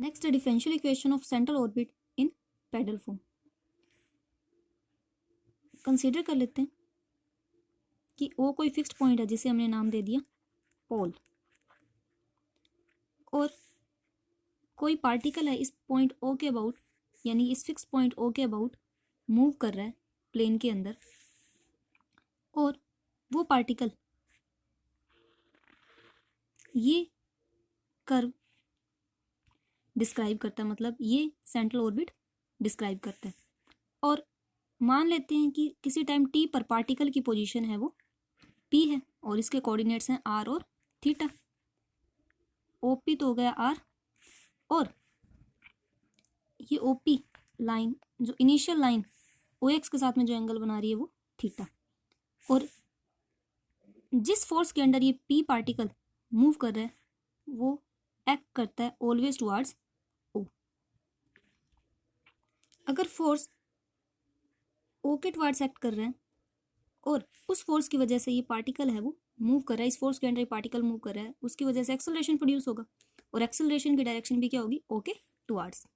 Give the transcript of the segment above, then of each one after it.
Next differential equation of central orbit in pedal form. Consider कर लेते हैं कि ओ कोई फिक्स्ड पॉइंट है जिसे हमने नाम दे दिया पोल, और कोई पार्टिकल है इस पॉइंट ओ के अबाउट, यानी इस फिक्स पॉइंट ओ के अबाउट मूव कर रहा है प्लेन के अंदर, और वो पार्टिकल ये कर्व डिस्क्राइब करता है, मतलब ये सेंट्रल ऑर्बिट डिस्क्राइब करता है। और मान लेते हैं कि किसी टाइम टी पर पार्टिकल की पोजीशन है वो पी है और इसके कोऑर्डिनेट्स हैं आर और थीटा। ओपी तो हो गया आर, और ये ओपी लाइन जो इनिशियल लाइन ओ एक्स के साथ में जो एंगल बना रही है वो थीटा, और जिस फोर्स के अंडर ये पी पार्टिकल मूव कर रहा है वो एक्ट करता है ऑलवेज टुवर्ड्स ओ। अगर फोर्स ओ के टुवर्ड्स एक्ट कर रहा है और उस फोर्स की वजह से ये पार्टिकल है वो मूव कर रहा है, इस फोर्स के अंडर ये पार्टिकल मूव कर रहा है, उसकी वजह से एक्सेलरेशन प्रोड्यूस होगा, और एक्सेलरेशन की डायरेक्शन भी क्या होगी, ओ के टुवर्ड्स।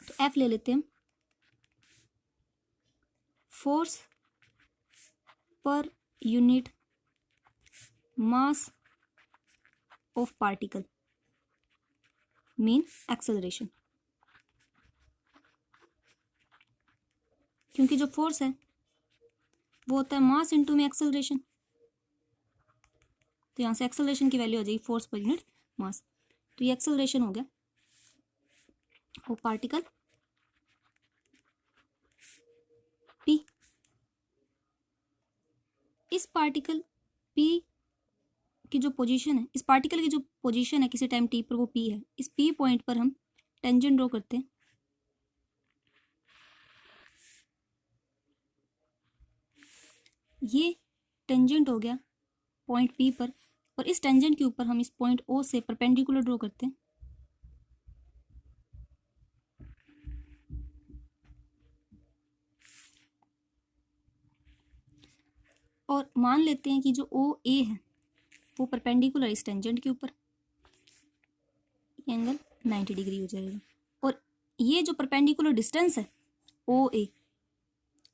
तो एफ ले लेते हैं हम, force per unit mass of particle mean acceleration, क्योंकि जो फोर्स है वो होता है मास इनटू में एक्सेलरेशन, तो यहाँ से एक्सेलरेशन की वैल्यू हो जाएगी फोर्स पर यूनिट मास। तो ये एक्सेलरेशन हो गया और पार्टिकल पी, इस पार्टिकल पी की जो पोजीशन है, इस पार्टिकल की जो पोजीशन है किसी टाइम टी पर वो पी है। इस पी पॉइंट पर हम टेंजेंट ड्रॉ करते हैं, ये टेंजेंट हो गया पॉइंट पी पर, और इस टेंजेंट के ऊपर हम इस पॉइंट ओ से परपेंडिकुलर ड्रॉ करते हैं। और मान लेते हैं कि जो ओ ए है वो परपेंडिकुलर इस टेंजेंट के ऊपर, एंगल 90 डिग्री हो जाएगा। और ये जो परपेंडिकुलर डिस्टेंस है ओ ए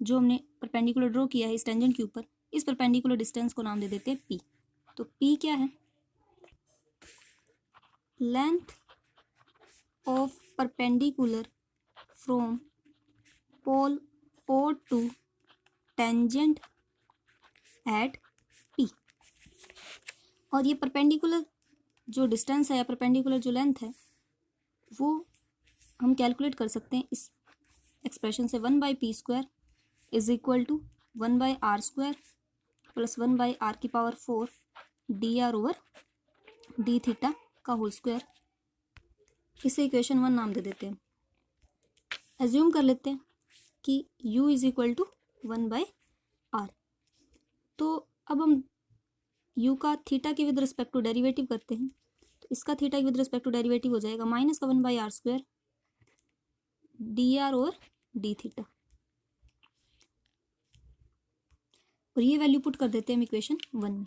जो हमने परपेंडिकुलर ड्रॉ किया है इस टेंजेंट के ऊपर, इस परपेंडिकुलर डिस्टेंस को नाम दे देते हैं पी। तो पी क्या है, length of perpendicular from pole O to tangent at P. और ये परपेंडिकुलर जो डिस्टेंस है या परपेंडिकुलर जो लेंथ है वो हम कैलकुलेट कर सकते हैं इस एक्सप्रेशन से, 1/p² is equal to 1/r² plus 1/r⁴ dr/d theta का होल स्क्वायर। इसे इक्वेशन 1 नाम दे देते हैं। एज्यूम कर लेते हैं कि u is equal to 1/r। तो अब हम u का थीटा के विद रिस्पेक्ट टू डेरिवेटिव करते हैं, तो इसका थीटा के विद रिस्पेक्ट टू डेरिवेटिव हो जाएगा माइनस का 1/r² dr और d थीटा, और ये वैल्यू पुट कर देते हैं हम इक्वेशन 1 में।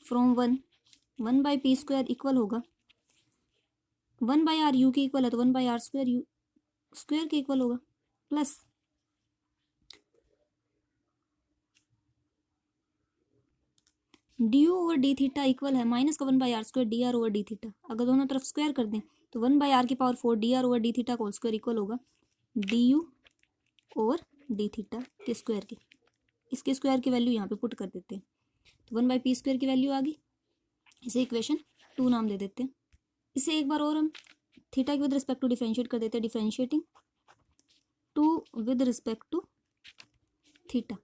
फ्रॉम 1/p² इक्वल होगा 1/r u के इक्वल है तो 1/r² u स्क्वायर के इक्वल होगा, plus D over d theta equal है माइनस का 1/r² dr over d theta. अगर दोनों तरफ स्क्वायर कर दें तो 1/r⁴ dr over d theta का होल स्क्वायर इक्वल होगा du ओवर डी थीटा के स्क्वायर के। इसके स्क्वायर की वैल्यू यहाँ पे पुट कर देते हैं, तो 1/p² की वैल्यू आ गई। इसे इक्वेशन 2 नाम दे देते हैं। इसे एक बार और हम थीटा के विद रिस्पेक्ट टू डिफरेंशिएट कर देते हैं, differentiating 2 with respect to theta.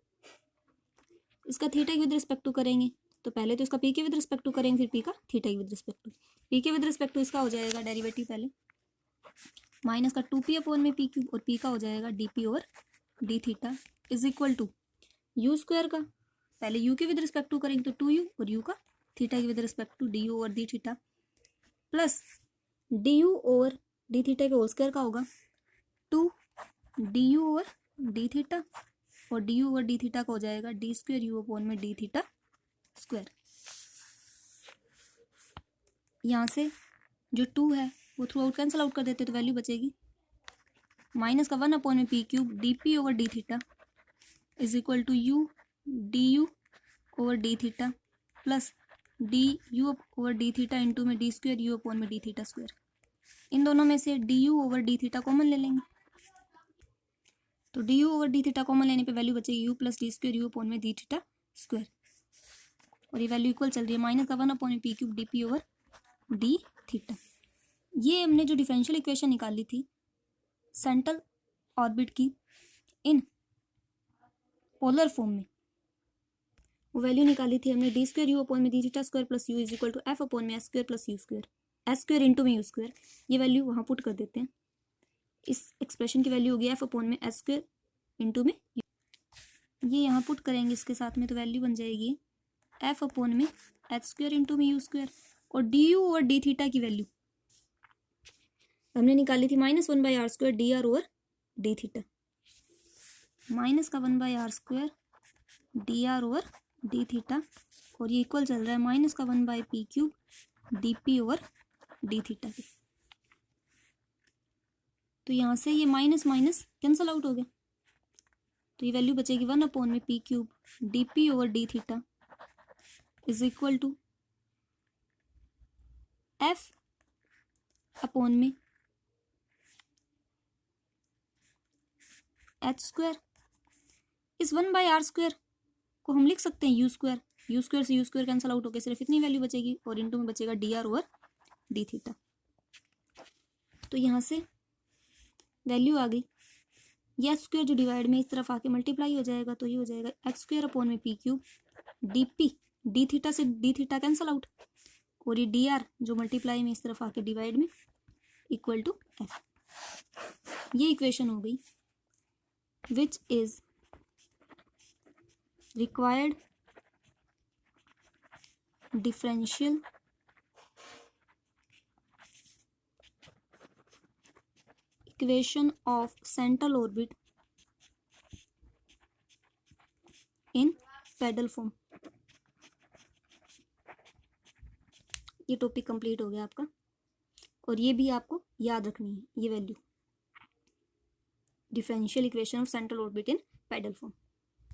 इसका थीटा के विद रिस्पेक्ट टू करेंगे तो पहले तो इसका पी के विद रिस्पेक्ट टू करेंगे, फिर पी का थीटा के विद रिस्पेक्ट टू। पी के विद रिस्पेक्ट टू इसका हो जाएगा डेरिवेटिव पहले माइनस का 2p में पी क्यूब, और पी का हो जाएगा dp over d theta is equal to u square का, पहले u के विद रिस्पेक्ट टू करेंगे तो 2u, और u का थीटा के with respect to du over d theta, plus du over d theta के होल स्क्वायर का होगा 2du ओवर डी थीटा, और du ओवर डी थीटा का हो जाएगा d² में डी थीटा स्क्वायर। यहाँ से जो 2 है वो थ्रू आउट कैंसिल आउट कर देते तो वैल्यू बचेगी माइनस का 1/p³ dp over d theta is equal to u d u over d theta plus d u over d theta into में डी स्क्वेयर यू अपॉन में d theta square. इन दोनों में से d u over d theta common ले लेंगे, तो d u over d theta common लेने पे वैल्यू बचेगी u plus d square u upon में डी थीटा स्क्वेयर, और ये वैल्यू इक्वल चल रही है माइनस का 1/p³ dp over d theta. ये हमने जो डिफरेंशियल इक्वेशन निकाली थी सेंट्रल ऑर्बिट की इन पोलर फॉर्म में, वो वैल्यू निकाली थी हमने डी स्क्वेयर यू अपॉन में d theta square plus u is equal to f upon में s square plus u square, s square into में यू स्क्वायर। ये वैल्यू वहाँ पुट कर देते हैं, इस एक्सप्रेशन की वैल्यू होगी एफ अपॉन में एस स्क्वायर इंटू में यू, ये यहाँ पुट करेंगे इसके साथ में तो वैल्यू बन जाएगी एफ अपॉन में एच स्क्वायर इंटू में यू स्क्वायर। और D u over d theta की वैल्यू हमने निकाली थी -1/r² dr over d theta, minus का 1/r² dr over d theta, और ये इक्वल चल रहा है माइनस का 1/p³ dp over d theta के। तो यहाँ से ये माइनस माइनस कैंसल आउट हो गया, तो ये वैल्यू बचेगी 1/p³ dp over d theta is equal to f upon में एच स्क्वायर। इस 1/r² को हम लिख सकते हैं यू स्क्वायर, यू स्क्वायर से यू स्क्वायर कैंसिल आउट होकर सिर्फ इतनी वैल्यू बचेगी, और इंटू में बचेगा dr ओवर डी थीटा। तो यहाँ से वैल्यू आ गई, ये एच स्क्वायर जो डिवाइड में इस तरफ आके मल्टीप्लाई हो जाएगा, तो ये हो जाएगा एच स्क्वायर अपॉन में p³ dp, डी थीटा से डी थीटा कैंसिल आउट, और ये dr जो मल्टीप्लाई में इस तरफ आके डिवाइड में इक्वल टू एफ। ये इक्वेशन हो गई which is required differential equation of central orbit in pedal form। ये टॉपिक कंप्लीट हो गया आपका, और ये भी आपको याद रखनी है ये value, differential equation of central orbit in pedal form।